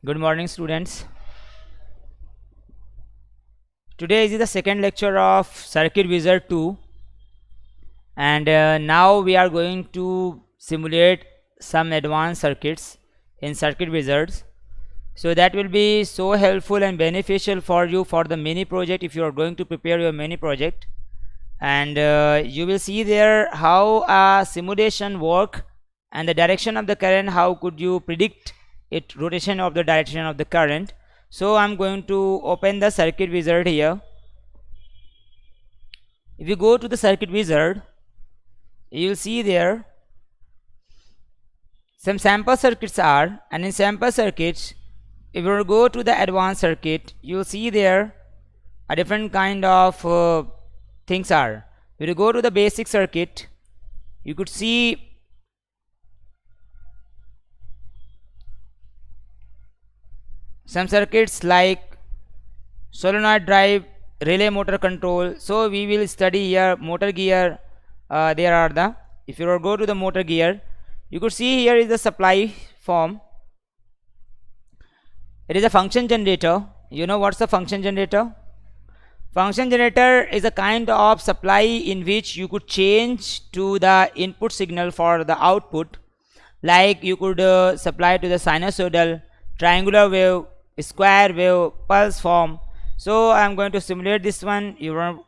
Good morning, students. Today is the second lecture of Circuit Wizard 2, and now we are going to simulate some advanced circuits in Circuit Wizards. So that will be so helpful and beneficial for you for the mini project if you are going to prepare your mini project. And you will see there how a simulation work and the direction of the current, how could you predict it rotation of the direction of the current. So I'm going to open the circuit wizard here. If you go to the circuit wizard, you will see there some sample circuits are, and in sample circuits, if you go to the advanced circuit, you will see there a different kind of things are. If you go to the basic circuit, you could see some circuits like solenoid drive, relay motor control. So we will study here motor gear. There are the, if you go to the motor gear, you could see here is the supply form. It is a function generator. You know what's the function generator? Function generator is a kind of supply in which you could change to the input signal for the output, like you could supply to the sinusoidal, triangular wave, square wave, pulse form. So I am going to simulate this one. You want to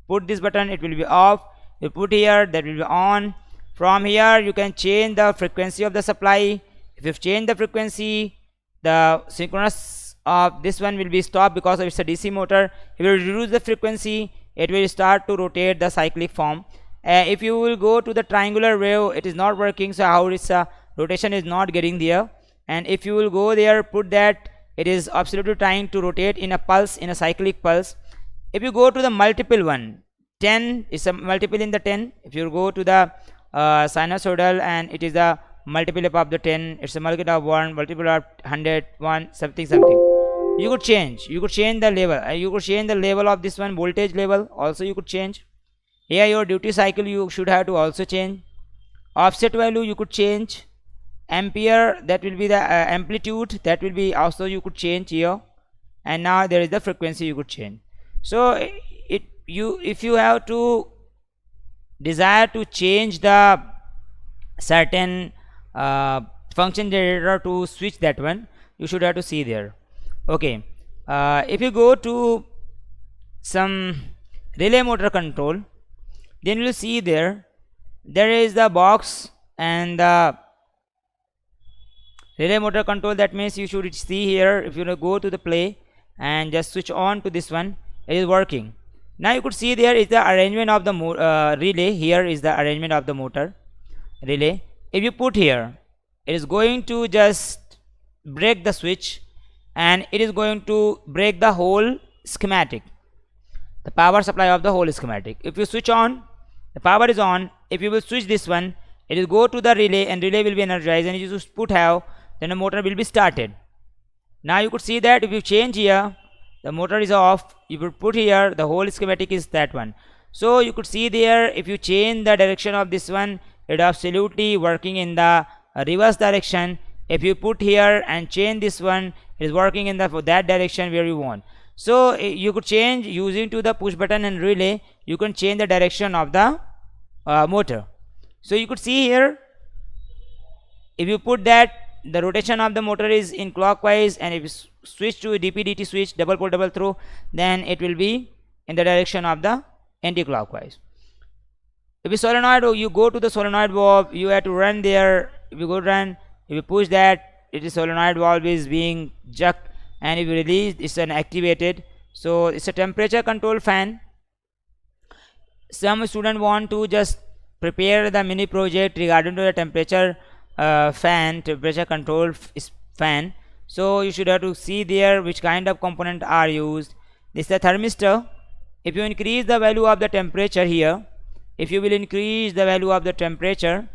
put this button, it will be off. You put here, that will be on. From here you can change the frequency of the supply. If you change the frequency, the synchronous of this one will be stopped because it's a DC motor. If you reduce the frequency, it will start to rotate the cyclic form. If you will go to the triangular wave, it is not working, so how its rotation is not getting there. And if you will go there, put that, it is absolutely trying to rotate in a pulse, in a cyclic pulse. If you go to the multiple one, 10 is a multiple in the 10. If you go to the sinusoidal, and it is the multiple of the 10, it's a multiple of 1, multiple of 100, 1, something. You could change the level. You could change the level of this one, voltage level also you could change. Here your duty cycle you should have to also change. Offset value you could change. Ampere, that will be the amplitude, that will be also you could change here. And now there is the frequency you could change. So if you have to desire to change the certain function generator to switch that one, you should have to see there. Okay, if you go to some relay motor control, then you will see there is the box and the relay motor control. That means you should see here, if you go to the play and just switch on to this one, it is working. Now you could see there is the arrangement of the relay. Here is the arrangement of the motor relay. If you put here, it is going to just break the switch, and it is going to break the whole schematic, the power supply of the whole schematic. If you switch on, the power is on. If you will switch this one, it will go to the relay, and relay will be energized, and you just put have, then the motor will be started. Now you could see that if you change here, the motor is off. You will put here, the whole schematic is that one. So you could see there, if you change the direction of this one, it absolutely working in the reverse direction. If you put here and change this one, it is working in the for that direction where you want. So you could change using to the push button and relay. You can change the direction of the motor. So you could see here, if you put that, the rotation of the motor is in clockwise, and if you switch to a DP/DT switch, double pole double throw, then it will be in the direction of the anti-clockwise. If you solenoid, or you go to the solenoid valve, you have to run there. If you go run, if you push that, it is solenoid valve is being jerked, and if you release, it's an activated. So it's a temperature control fan. Some student want to just prepare the mini project regarding to the temperature fan, temperature control fan. So you should have to see there which kind of component are used. This is the thermistor. If you increase the value of the temperature here, if you will increase the value of the temperature,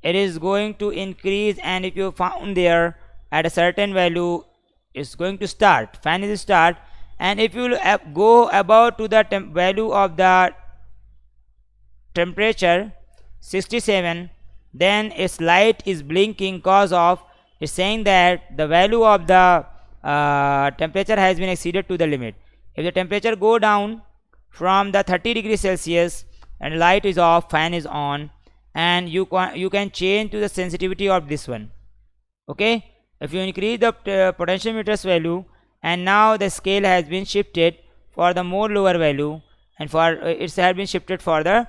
it is going to increase, and if you found there at a certain value, it's going to start, fan is start. And if you will go above to the value of the temperature 67, then its light is blinking cause of it's saying that the value of the temperature has been exceeded to the limit. If the temperature go down from the 30 degrees Celsius and light is off, fan is on, and you can change to the sensitivity of this one. Okay, if you increase the potentiometer's value, and now the scale has been shifted for the more lower value, and for it has been shifted for the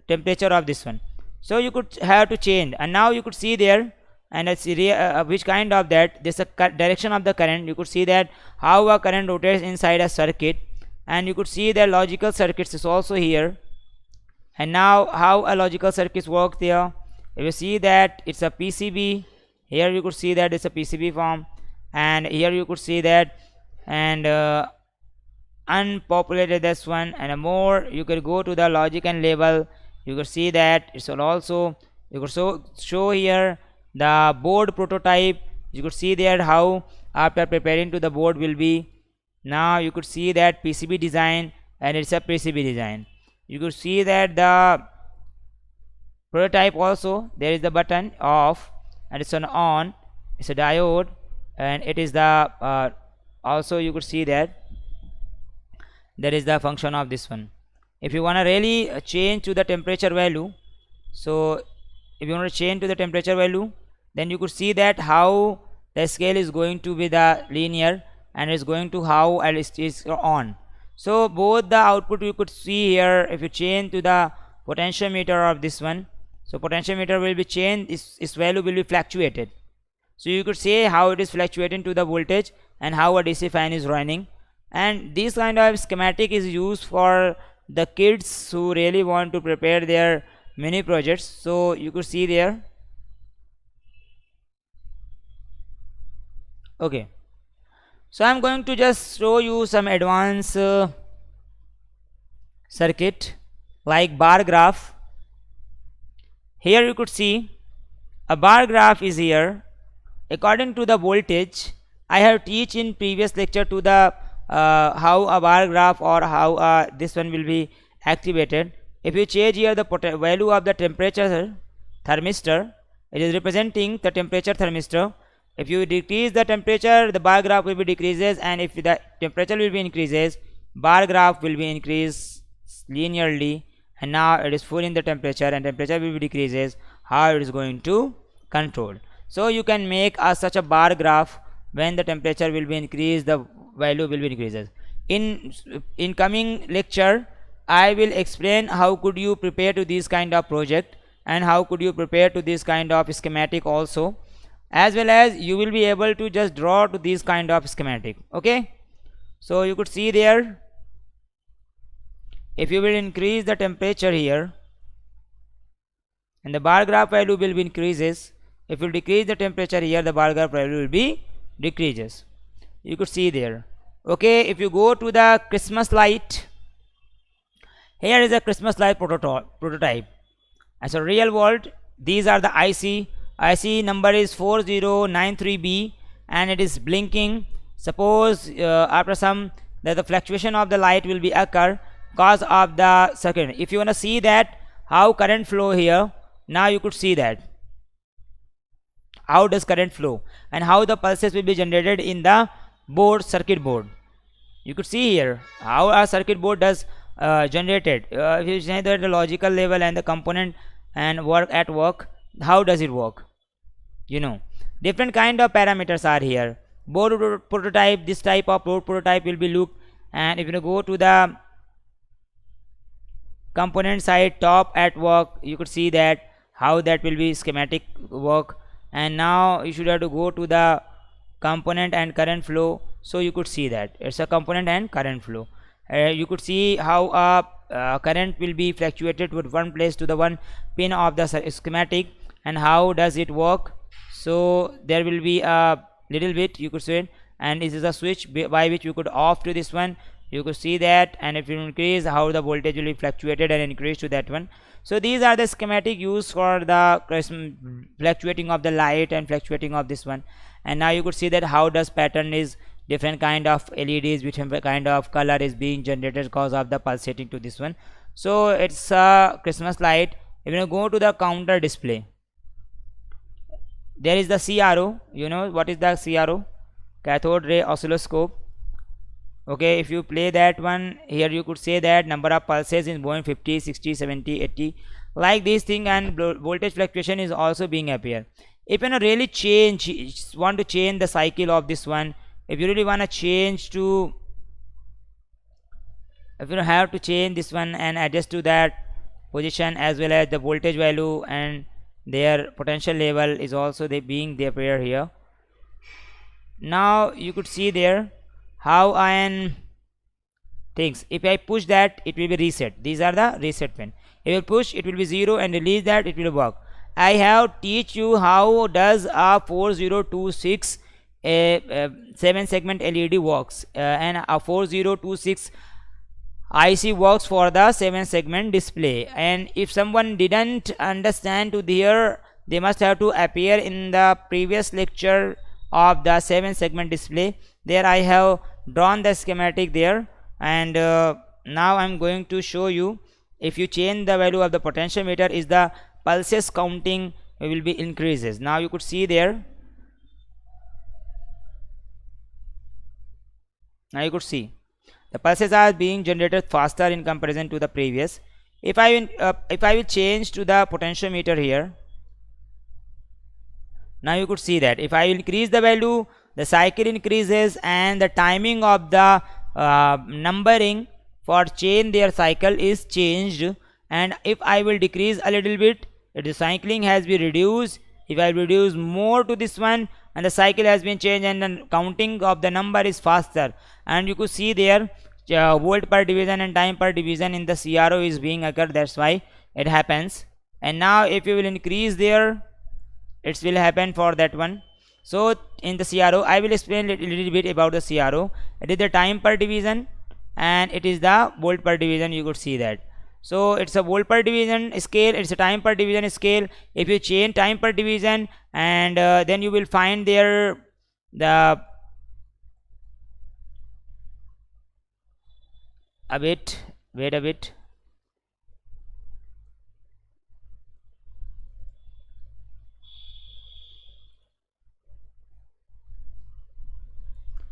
temperature of this one. So you could have to change, and now you could see there, and it's which kind of that this a direction of the current. You could see that how a current rotates inside a circuit, and you could see the logical circuits is also here. And now how a logical circuits work there, if you see that it's a PCB, here you could see that it's a PCB form, and here you could see that, and unpopulated this one, and more you could go to the logic and label. You could see that it's also, you could show here the board prototype. You could see there how after preparing to the board will be. Now you could see that PCB design, and it's a PCB design. You could see that the prototype also, there is the button off, and it's on, it's a diode, and it is the also you could see that there is the function of this one. If you want to really change to the temperature value, so if you want to change to the temperature value, then you could see that how the scale is going to be the linear, and is going to how it is on. So both the output you could see here. If you change to the potentiometer of this one, so potentiometer will be changed, its value will be fluctuated. So you could say how it is fluctuating to the voltage, and how a DC fan is running. And this kind of schematic is used for the kids who really want to prepare their mini projects. So you could see there. Okay, so I'm going to just show you some advanced circuit like bar graph. Here you could see a bar graph is here according to the voltage. I have teach in previous lecture to the how a bar graph, or how this one will be activated. If you change here the value of the temperature thermistor, it is representing the temperature thermistor. If you decrease the temperature, the bar graph will be decreases, and if the temperature will be increases, bar graph will be increased linearly. And now it is full in the temperature, and temperature will be decreases, how it is going to control. So you can make such a bar graph. When the temperature will be increased, the value will be increases. In coming lecture, I will explain how could you prepare to this kind of project, and how could you prepare to this kind of schematic also, as well as you will be able to just draw to this kind of schematic. Okay, so you could see there, if you will increase the temperature here, and the bar graph value will be increases. If you decrease the temperature here, the bar graph value will be decreases. You could see there. Okay, if you go to the Christmas light, here is a Christmas light prototype. As a real world, these are the IC number is 4093B, and it is blinking. Suppose after some that the fluctuation of the light will be occur cause of the circuit. If you want to see that how current flow here, now you could see that how does current flow, and how the pulses will be generated in the board, circuit board. You could see here how our circuit board does generated. If you say that the logical level and the component and work, how does it work? You know, different kind of parameters are here. Board prototype, this type of board prototype will be looked. And if you go to the component side, top at work, you could see that how that will be schematic work. And now you should have to go to the component and current flow. So you could see that it's a component and current flow. You could see how current will be fluctuated with one place to the one pin of the schematic, and how does it work. So there will be a little bit, you could say, and this is a switch by which you could off to this one. You could see that, and if you increase, how the voltage will be fluctuated and increase to that one. So these are the schematic used for the fluctuating of the light and fluctuating of this one. And now you could see that how does pattern is different kind of LEDs, which kind of color is being generated because of the pulsating to this one. So it's a Christmas light. If you go to the counter display, there is the CRO. You know what is the CRO? Cathode ray oscilloscope. Okay, if you play that one here, you could say that number of pulses is going 50, 60, 70, 80, like this thing, and voltage fluctuation is also being appear. If you really want to change the cycle of this one, if you really want to change to, if you have to change this one and adjust to that position as well as the voltage value and their potential level is also being there here. Now you could see there how iron things. If I push that, it will be reset. These are the reset pin. If you push, it will be 0, and release that, it will work. I have teach you how does a 4026 7 segment LED works, and a 4026 IC works for the 7 segment display. And if someone didn't understand to there, they must have to appear in the previous lecture of the 7 segment display. There I have drawn the schematic there, and now I'm going to show you. If you change the value of the potentiometer, is the pulses counting will be increases. Now you could see there. Now you could see the pulses are being generated faster in comparison to the previous. If I will change to the potentiometer here, now you could see that if I increase the value, the cycle increases and the timing of the numbering for change their cycle is changed. And if I will decrease a little bit, the cycling has been reduced. If I reduce more to this one, and the cycle has been changed and the counting of the number is faster. And you could see there volt per division and time per division in the CRO is being occurred. That's why it happens. And now if you will increase there, it will happen for that one. So in the CRO, I will explain a little bit about the CRO. It is the time per division and it is the volt per division. You could see that. So it's a volt per division scale, it's a time per division scale. If you change time per division, and then you will find there the wait a bit.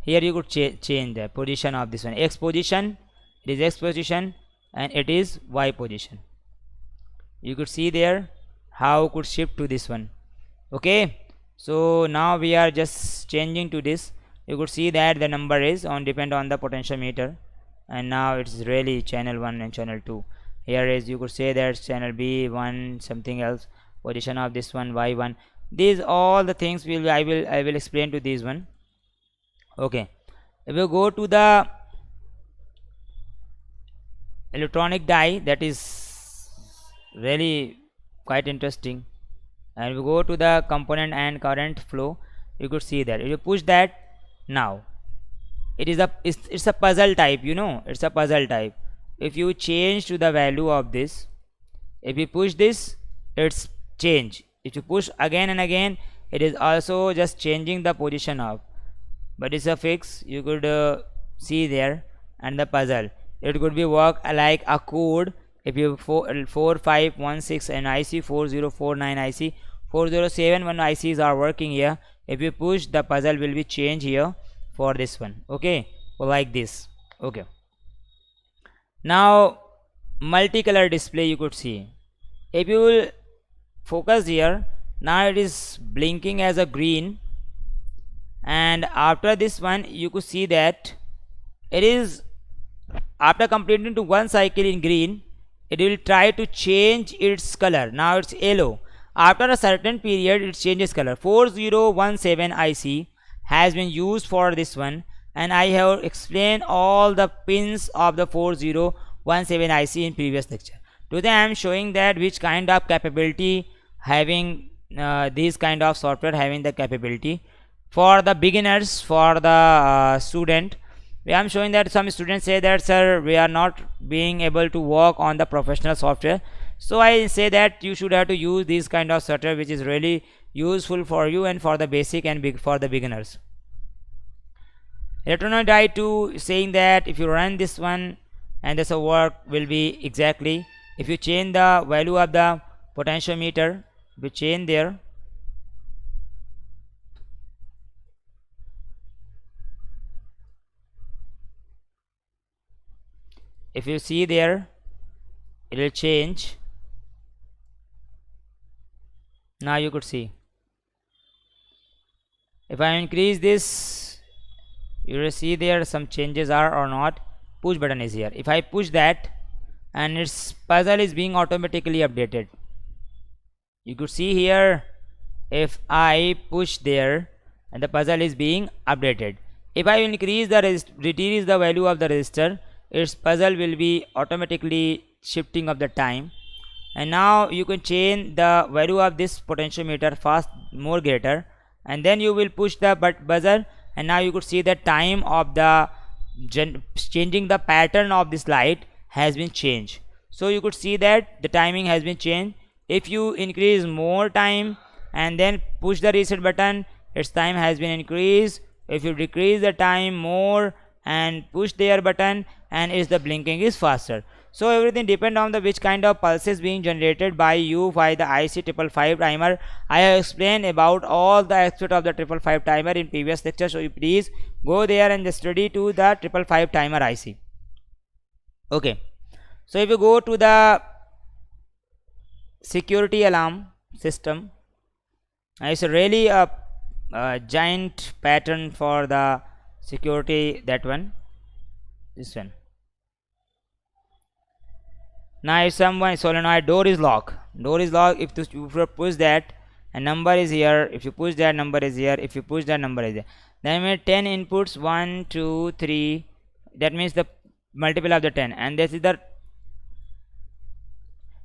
Here you could change the position of this one. X position, it is X position, and it is Y position. You could see there how could shift to this one. Okay, so now we are just changing to this. You could see that the number is on depend on the potentiometer, and now it's really channel 1 and channel 2. Here is, you could say that channel B1 something else, position of this one Y1. These all the things I will explain to this one. Okay, if you go to the electronic die, that is really quite interesting, and we go to the component and current flow, you could see that if you push that, now it is it's a puzzle type, you know, it's a puzzle type. If you change to the value of this, if you push this, it's change. If you push again and again, it is also just changing the position of, but it's a fix. You could see there, and the puzzle, it could be work like a code. If you 4516 and IC 4049 IC 4071 ICs are working here, if you push, the puzzle will be changed here for this one. Okay, like this. Okay, now multicolor display, you could see. If you will focus here, now it is blinking as a green, and after this one you could see that it is, after completing to one cycle in green, it will try to change its color. Now it's yellow. After a certain period, it changes color. 4017 IC has been used for this one, and I have explained all the pins of the 4017 IC in previous lecture. Today I am showing that which kind of capability having these kind of software having the capability for the beginners, for the student. I am showing that some students say that, sir, we are not being able to work on the professional software. So I say that you should have to use this kind of software which is really useful for you and for the basic and for the beginners. Electronic die 2 saying that if you run this one, and this work will be exactly, if you change the value of the potentiometer, we change there, if you see there, it will change. Now you could see, if I increase this, you will see there some changes are or not. Push button is here. If I push that, and its puzzle is being automatically updated. You could see here, if I push there, and the puzzle is being updated. If I increase the decrease the value of the resistor, its puzzle will be automatically shifting of the time. And now you can change the value of this potentiometer fast more greater, and then you will push the buzzer, and now you could see the time of the changing the pattern of this light has been changed. So you could see that the timing has been changed. If you increase more time and then push the reset button, its time has been increased. If you decrease the time more and push their button, and is the blinking is faster. So everything depend on the which kind of pulses being generated by you by the IC 555 timer. I have explained about all the aspect of the 555 timer in previous lecture, so you please go there and just study to the 555 timer IC. Okay, so if you go to the security alarm system, it's really a giant pattern for the security, that one, this one. Now if someone solenoid door is locked, if you push that, a number is here, if you push that, number is here, if you push that, number is there, then we 10 inputs, 1 2 3, that means the multiple of the 10, and this is the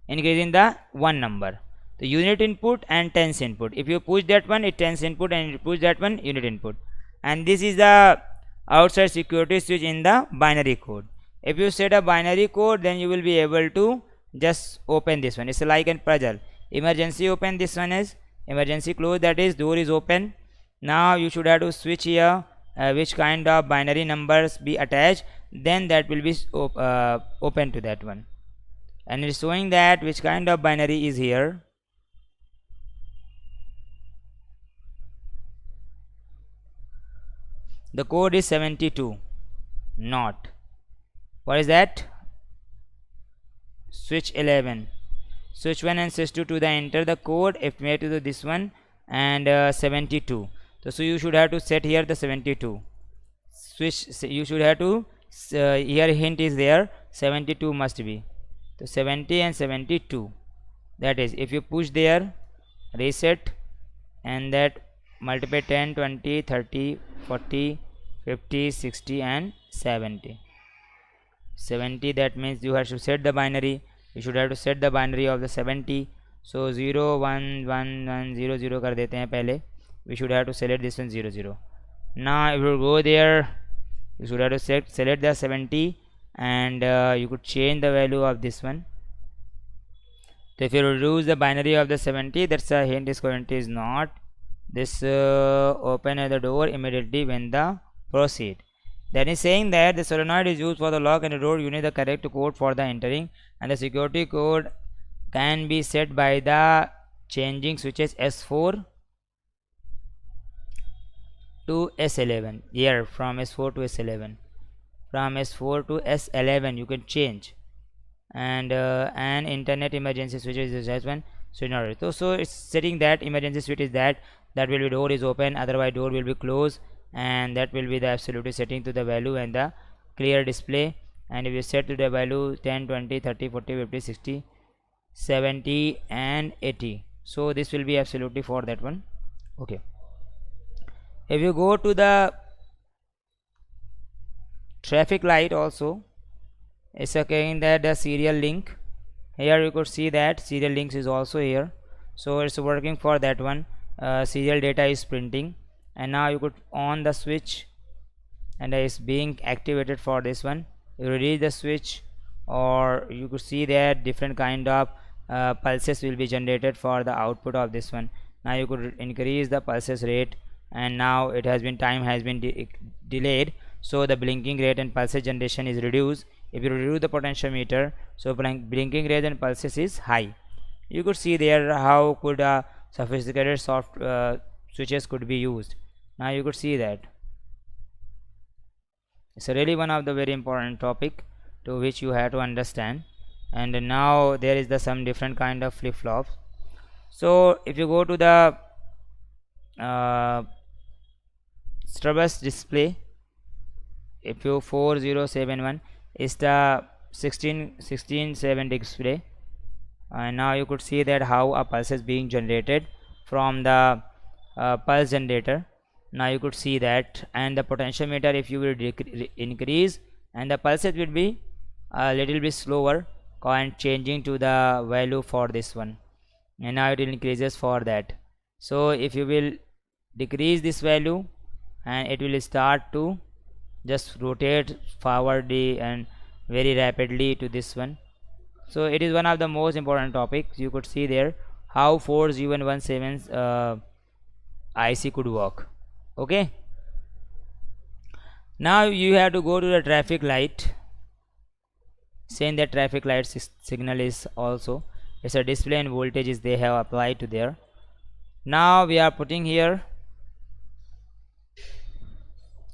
increasing the one number, the unit input and tens input. If you push that one, it tens input, and you push that one, unit input. And this is the outside security switch in the binary code. If you set a binary code, then you will be able to just open this one. It's like a puzzle. Emergency open, this one is emergency close, that is door is open. Now you should have to switch here which kind of binary numbers be attached, then that will be open to that one, and it's showing that which kind of binary is here. The code is 72 not. What is that? Switch 11, switch 1 and switch 2 to the enter the code, if made to the this one, and 72. So you should have to set here the 72 switch. You should have to here hint is there, 72 must be, so 70 and 72, that is if you push there reset, and that multiply 10 20 30 40 50 60 and 70, that means you have to set the binary. You should have to set the binary of the 70. So 0 1 1 1 0 0 कर देते हैं पहले. We should have to select this one 0 0. Now if you go there, you should have to select the 70, and you could change the value of this one. So if you reduce the binary of the 70, that's a hint is current is not. This open the door immediately when the proceed. That is saying that the solenoid is used for the lock and the door. You need the correct code for the entering, and the security code can be set by the changing switches S4 to S11. Here from S4 to S11, from S4 to S11 you can change, and internet emergency switch is just one. So it's setting that emergency switch is that will be door is open, otherwise door will be closed, and that will be the absolute setting to the value and the clear display. And if you set to the value 10 20 30 40 50 60 70 and 80, so this will be absolutely for that one. Okay, if you go to the traffic light also, it's again that the serial link. Here you could see that serial links is also here, so it's working for that one. Serial data is printing, and now you could on the switch, and it's being activated for this one. You release the switch, or you could see that different kind of pulses will be generated for the output of this one. Now you could increase the pulses rate, and now it has been time has been delayed, so the blinking rate and pulses generation is reduced. If you reduce the potentiometer, so blinking rate and pulses is high. You could see there how could sophisticated soft switches could be used. Now you could see that it's really one of the very important topic to which you have to understand. And now there is the some different kind of flip-flops. So if you go to the Strabus display, if you 4071 is the 16:7 display, and now you could see that how a pulse is being generated from the pulse generator. Now you could see that, and the potentiometer, if you will increase, and the pulses will be a little bit slower and changing to the value for this one, and now it increases for that. So if you will decrease this value, and it will start to just rotate forwardly and very rapidly to this one. So it is one of the most important topics. You could see there how 4117 IC could work. Okay, now you have to go to the traffic light, saying that traffic light signal is also, it's a display and voltages they have applied to there. Now we are putting here,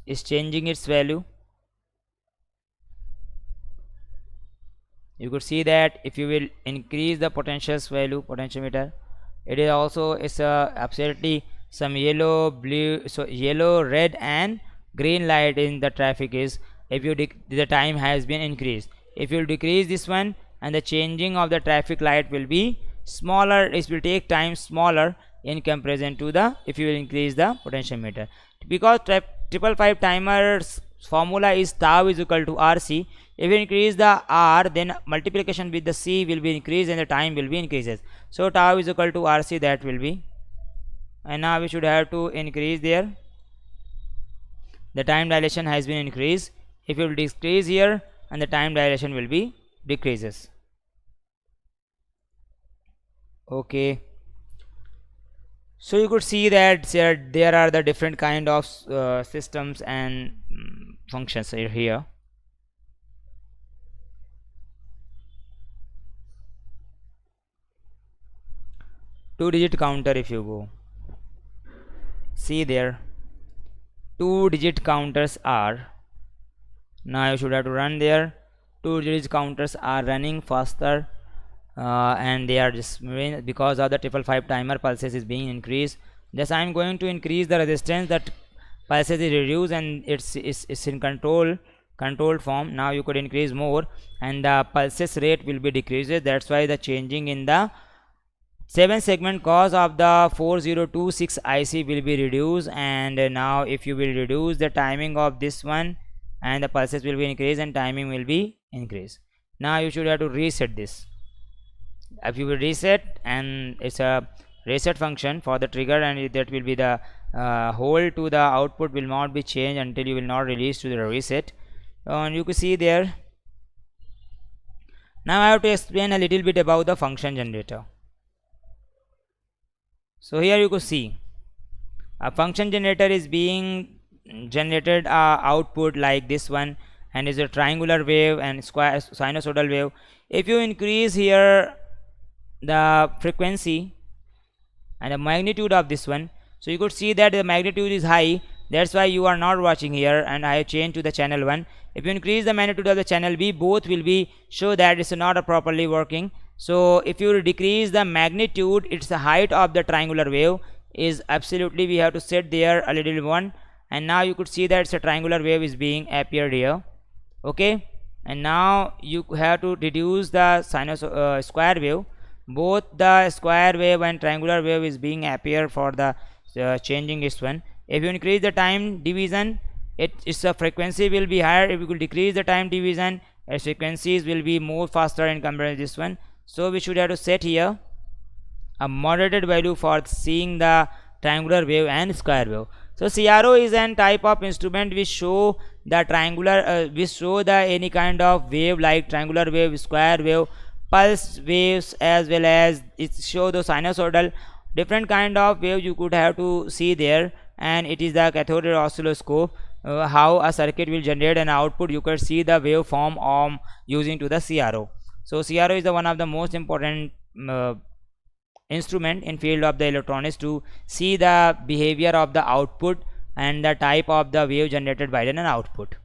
is changing its value. You could see that if you will increase the potentials value, potentiometer, it is also, it's absolutely some yellow, blue, so yellow, red and green light in the traffic is, if you the time has been increased. If you decrease this one, and the changing of the traffic light will be smaller, it will take time smaller in comparison to the, if you will increase the potentiometer. Because 555 timer's formula is tau is equal to RC. If you increase the R, then multiplication with the C will be increased and the time will be increases. So tau is equal to RC, that will be, and now we should have to increase there. The time dilation has been increased. If you will decrease here, and the time dilation will be decreases. Okay, so you could see that there are the different kind of systems and functions here. Two-digit counter, if you go see there, two-digit counters are, now you should have to run there. Two-digit counters are running faster, and they are just moving because of the 555 timer pulses is being increased. Thus I am going to increase the resistance, that pulses is reduced and it's in controlled form. Now you could increase more, and the pulses rate will be decreased. That's why the changing in the 7 segment cause of the 4026 IC will be reduced. And now if you will reduce the timing of this one, and the pulses will be increased and timing will be increased. Now you should have to reset this. If you will reset, and it's a reset function for the trigger, and that will be the hold to the output will not be changed until you will not release to the reset. And you can see there. Now I have to explain a little bit about the function generator. So here you could see a function generator is being generated output like this one, and is a triangular wave and square sinusoidal wave. If you increase here the frequency and the magnitude of this one, so you could see that the magnitude is high, that's why you are not watching here, and I have changed to the channel 1. If you increase the magnitude of the channel B, both will be show that it's not properly working. So if you decrease the magnitude, it's the height of the triangular wave is absolutely, we have to set there a little one, and now you could see that it's a triangular wave is being appeared here. Okay, and now you have to reduce the square wave. Both the square wave and triangular wave is being appear for the changing this one. If you increase the time division, its a frequency will be higher. If you could decrease the time division, its frequencies will be more faster in comparison to this one. So we should have to set here a moderated value for seeing the triangular wave and square wave. So CRO is an type of instrument which show the triangular which show the any kind of wave like triangular wave, square wave, pulse waves, as well as it show the sinusoidal different kind of wave you could have to see there. And it is the cathode ray oscilloscope, how a circuit will generate an output. You can see the waveform using to the CRO. So CRO is the one of the most important instrument in field of the electronics to see the behavior of the output and the type of the wave generated by an output.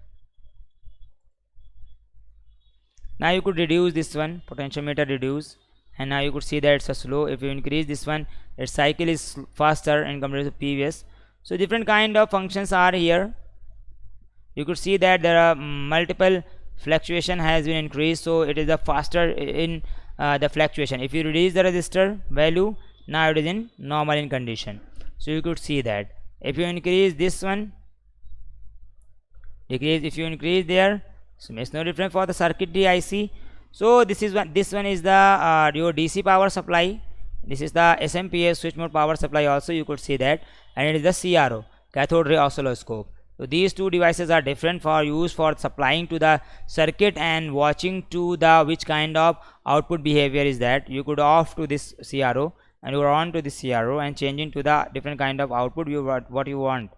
Now you could reduce this one, potentiometer reduce, and now you could see that it's a slow. If you increase this one, its cycle is faster in comparison to previous. So different kind of functions are here. You could see that there are multiple fluctuation has been increased, so it is the faster in the fluctuation. If you reduce the resistor value, now it is in normal in condition. So you could see that if you increase this one, decrease, if you increase there, so makes no difference for the circuitry IC. So this is one is the your DC power supply. This is the SMPS switch mode power supply also, you could see that, and it is the CRO, cathode ray oscilloscope. So these two devices are different for use for supplying to the circuit and watching to the which kind of output behavior is that. You could off to this CRO and you are on to this CRO and changing to the different kind of output you what you want.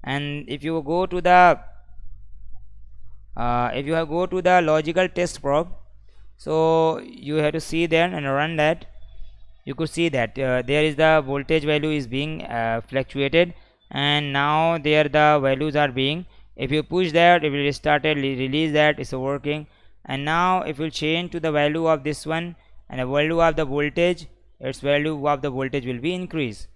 And if you go to the logical test probe, so you have to see there and run that. You could see that there is the voltage value is being fluctuated, and now there the values are being, if you push that it will restart it, release that, it's working. And now if you change to the value of this one and the value of the voltage, its value of the voltage will be increased.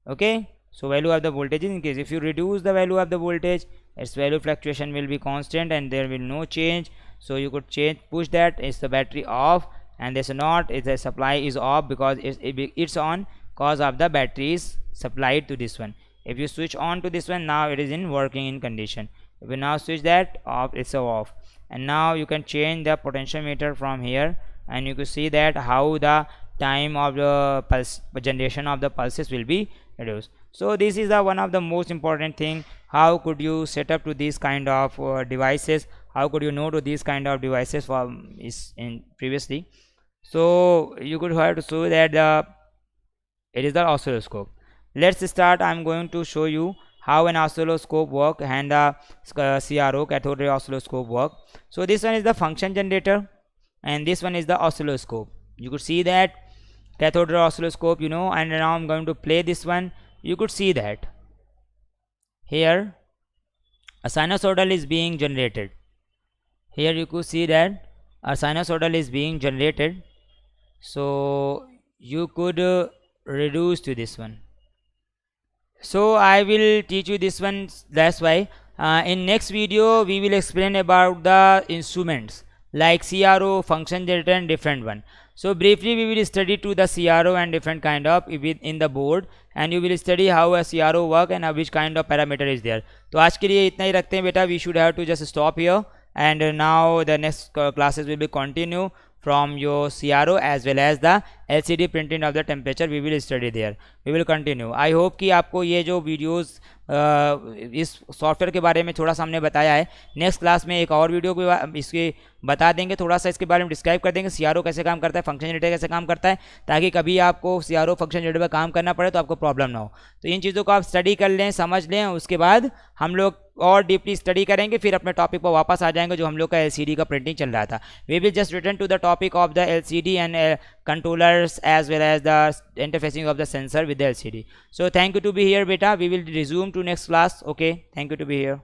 Okay, so value of the voltage is increased. If you reduce the value of the voltage, its value fluctuation will be constant and there will no change. So you could change, push that, is the battery off, and this not, is the supply is off because it's on cause of the battery is supplied to this one. If you switch on to this one, now it is in working in condition. If you now switch that off, it's off. And now you can change the potentiometer from here, and you can see that how the time of the pulse generation of the pulses will be reduced. So this is the one of the most important thing. How could you set up to these kind of devices? How could you know to these kind of devices from is in previously? So you could have to show that it is the oscilloscope. Let's start. I'm going to show you how an oscilloscope work and the CRO, cathode ray oscilloscope work. So this one is the function generator and this one is the oscilloscope. You could see that cathode ray oscilloscope, and now I'm going to play this one. You could see that here a sinusoidal is being generated. Here you could see that a sinusoidal is being generated. So you could reduce to this one. So I will teach you this one. That's why in next video we will explain about the instruments like CRO, function generator and different one. So briefly we will study to the CRO and different kind of in the board, and you will study how a CRO work and which kind of parameter is there. तो आज के लिए इतना ही रखते हैं बेटा. We should have to just stop here, and now the next classes will be continue from your CRO as well as the LCD printing of the temperature. We will study there. We will continue. I hope कि आपको ये जो videos इस software के बारे में थोड़ा सा हमने बताया है. नेक्स्ट क्लास में एक और वीडियो को इसके बता देंगे, थोड़ा सा इसके बारे में डिस्क्राइब कर देंगे CRO कैसे काम करता है, फंक्शन जनरेटर कैसे काम करता है, ताकि कभी आपको CRO फंक्शन जनरेटर पर काम करना पड़े तो आपको प्रॉब्लम ना हो. तो इन चीज़ों को आप स्टडी कर लें, समझ लें, उसके बाद हम लोग और डीपली स्टडी करेंगे, फिर अपने टॉपिक पर वापस आ जाएंगे जो हम लोग का LCD का प्रिंटिंग चल रहा था. We will just return to the topic of the LCD and controllers as well as the interfacing of the sensor with the LCD. So thank you to be here beta. We will resume to next class. Okay, thank you to be here.